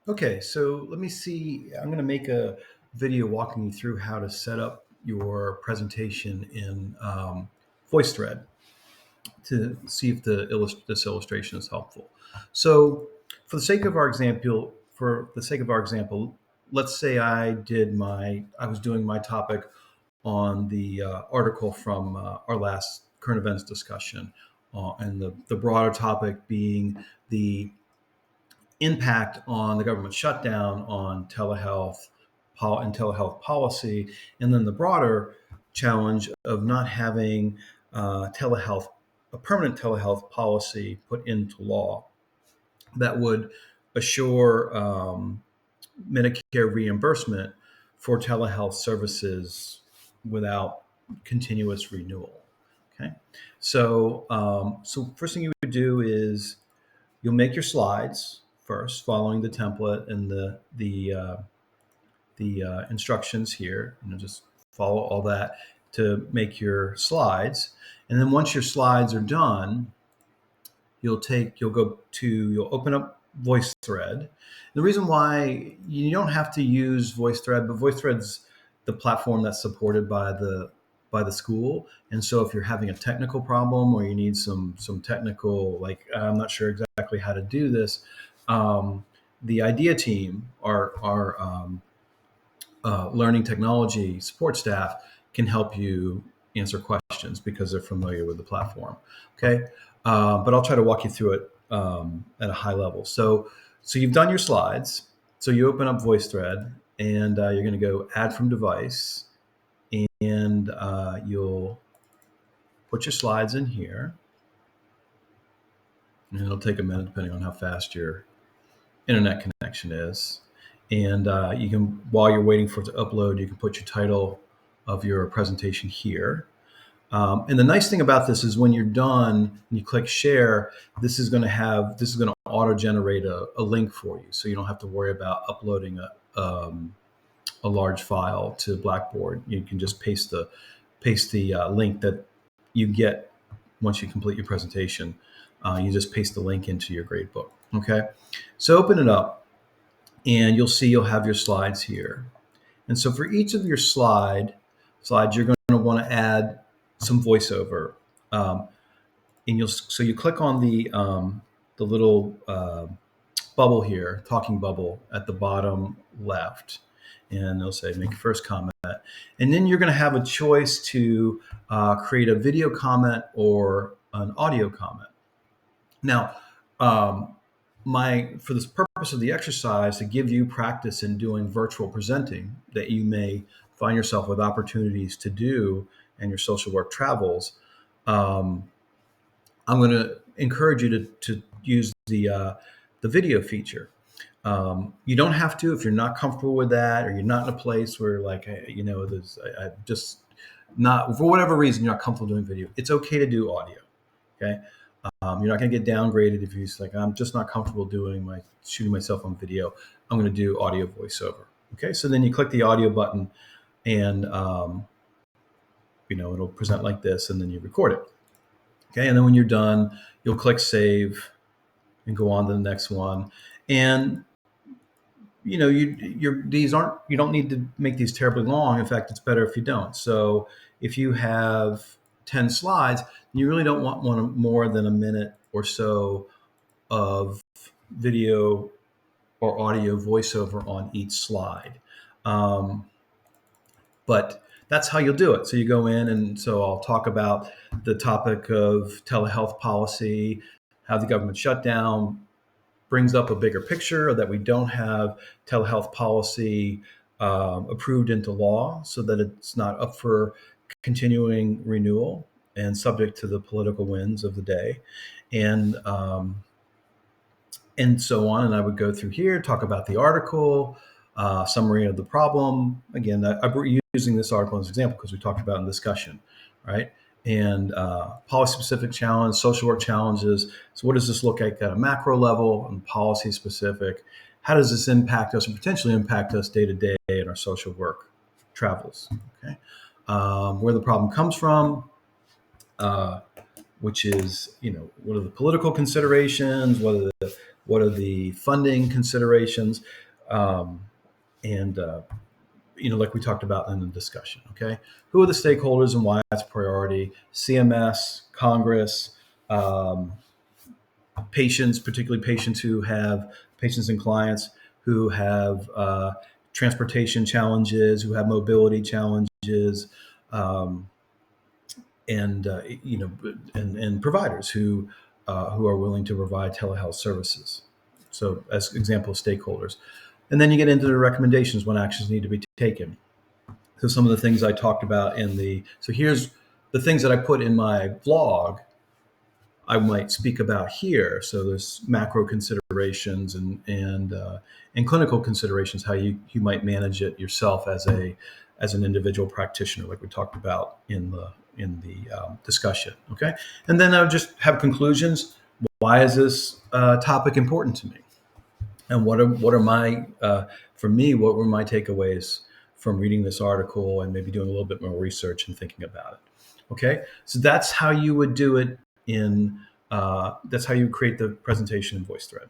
Okay, so let me see. I'm going to make a video walking you through how to set up your presentation in VoiceThread to see if this illustration is helpful. So, for the sake of our example, let's say I was doing my topic on the article from our last current events discussion, and the broader topic being the impact on the government shutdown on telehealth and telehealth policy, and then the broader challenge of not having telehealth a permanent telehealth policy put into law that would assure Medicare reimbursement for telehealth services without continuous renewal. Okay, so first thing you would do is you'll make your slides first, following the template and the instructions here. Just follow all that to make your slides. And then once your slides are done, you'll open up VoiceThread. The reason why you don't have to use VoiceThread, but VoiceThread's the platform that's supported by the school. And so if you're having a technical problem or you need some technical, like I'm not sure exactly how to do this, the idea team, our learning technology support staff, can help you answer questions because they're familiar with the platform. Okay, but I'll try to walk you through it at a high level. So you've done your slides. So you open up VoiceThread and you're going to go add from device, and you'll put your slides in here. And it'll take a minute depending on how fast your internet connection is. And you can, while you're waiting for it to upload, you can put your title of your presentation here. And the nice thing about this is when you're done and you click share, this is going to auto-generate a link for you, so you don't have to worry about uploading a large file to Blackboard. You can just paste the link that you get once you complete your presentation. You just paste the link into your gradebook. Okay, so open it up, and you'll have your slides here. And so for each of your slides, you're going to want to add some voiceover. And you click on the little bubble here, talking bubble at the bottom left, and it'll say make your first comment. And then you're going to have a choice to create a video comment or an audio comment. Now, for this purpose of the exercise, to give you practice in doing virtual presenting that you may find yourself with opportunities to do in your social work travels, I'm going to encourage you to use the video feature. You don't have to if you're not comfortable with that, or you're not in a place where, like, I just not, for whatever reason, you're not comfortable doing video. It's okay to do audio. Okay. You're not going to get downgraded if you're just like, I'm just not comfortable shooting myself on video. I'm going to do audio voiceover. Okay. So then you click the audio button, and it'll present like this, and then you record it. Okay. And then when you're done, you'll click save and go on to the next one. And you don't need to make these terribly long. In fact, it's better if you don't. So if you have 10 slides, you really don't want more than a minute or so of video or audio voiceover on each slide. But that's how you'll do it. So you go in, and so I'll talk about the topic of telehealth policy, how the government shutdown brings up a bigger picture that we don't have telehealth policy approved into law, so that it's not up for continuing renewal and subject to the political winds of the day, and so on. And I would go through here, talk about the article, summary of the problem. Again, I'm using this article as an example because we talked about in discussion, right? And policy-specific challenge, social work challenges. So what does this look like at a macro level and policy-specific? How does this impact us and potentially impact us day to day in our social work travels? Okay, where the problem comes from, which is, what are the political considerations, what are the funding considerations, um, and like we talked about in the discussion. Okay, who are the stakeholders and why it's a priority? CMS, Congress, um, patients, particularly patients and clients who have transportation challenges, who have mobility challenges, um, and providers who are willing to provide telehealth services. So, as example, stakeholders, and then you get into the recommendations when actions need to be taken. So, some of the things I talked about here's the things that I put in my vlog I might speak about here. So there's macro considerations and clinical considerations, how you might manage it yourself as an individual practitioner, like we talked about in the discussion. Okay, and then I would just have conclusions. Why is this topic important to me? And what are my for me? What were my takeaways from reading this article and maybe doing a little bit more research and thinking about it? Okay, so that's how you would do it in. That's how you create the presentation in VoiceThread.